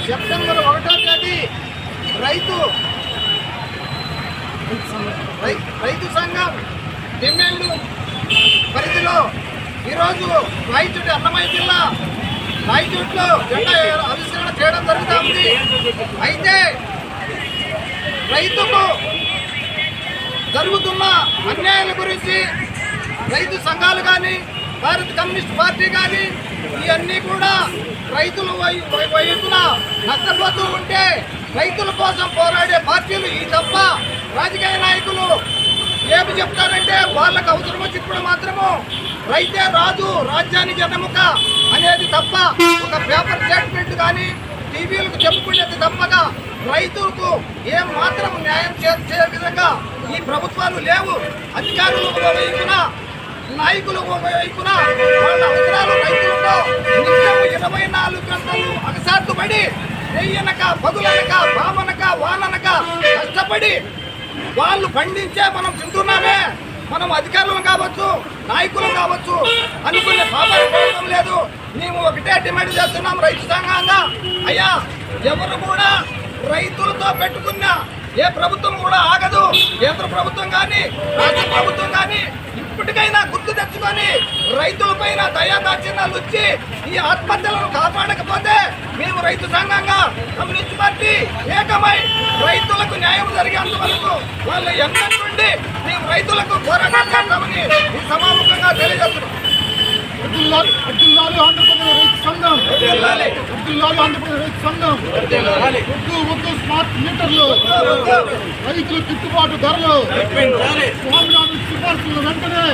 September 1వ తేదీ రైతు సంఘం డిమాండ్ పరిధిలో ఈరోజు రాయచోటి అన్నమయ్య జిల్లా రాయచోటిలో జెండా ఆవిష్కరణ చేయడం జరుగుతూ ఉంది. అయితే రైతుకు జరుగుతున్న అన్యాయాల గురించి రైతు సంఘాలు కానీ భారత కమ్యూనిస్ట్ పార్టీ కానీ ఇవన్నీ కూడా రైతుల వైపున నష్టపోతూ ఉంటే రైతుల కోసం పోరాడే పార్టీలు ఈ తప్ప రాజకీయ నాయకులు ఏమి చెప్తారంటే వాళ్ళకు అవసరం వచ్చినప్పుడు మాత్రము రైతే రాజు రాజ్యానికి వెన్నెముక అనేది తప్ప ఒక పేపర్ స్టేట్మెంట్ కానీ టీవీలకు చెప్పుకునేది తప్పగా రైతులకు ఏం మాత్రం న్యాయం చేసే విధంగా ఈ ప్రభుత్వాలు లేవు. అధికారులు వైపున నాయకులు వైపున వాళ్ళ అవసరాలు రైతులతో నిత్యం 24 గంటలు అగసాట్లు పడి నెయ్యనక పగులనక బామనక వాననక కష్టపడి వాళ్ళు పండించే మనం తింటున్నామే. మనం అధికారులు కావచ్చు నాయకులు కావచ్చు అనుకునే పాపం లేదు. మేము ఒకటే డిమాండ్ చేస్తున్నాం రైతు సంఘంగా. అయ్యా ఎవరు కూడా రైతులతో పెట్టుకున్న ఏ ప్రభుత్వం కూడా ఆగదు. కేంద్ర ప్రభుత్వం కానీ రాష్ట్ర ప్రభుత్వం కానీ ఇప్పటికైనా గుర్తు తెచ్చుకొని రైతుల పైన దయాదాచిన్యాలు వచ్చి ఈ ఆత్మహత్యలను కాపాడకపోతే మేము రైతు సంఘంగా కమ్యూనిస్ట్ పార్టీ ఏకమై రైతులకు న్యాయం జరిగేంత వరకు వాళ్ళు ఎన్నటి నుండి మేము రైతులకు పోరాటం చేస్తామని ఈ సమాముఖంగా తెలియజేస్తున్నాం. స్మార్ట్ మీటర్లు, రైతులు గిట్టుబాటు ధరలు, స్వామినాథన్ సిఫార్సులు వెంటనే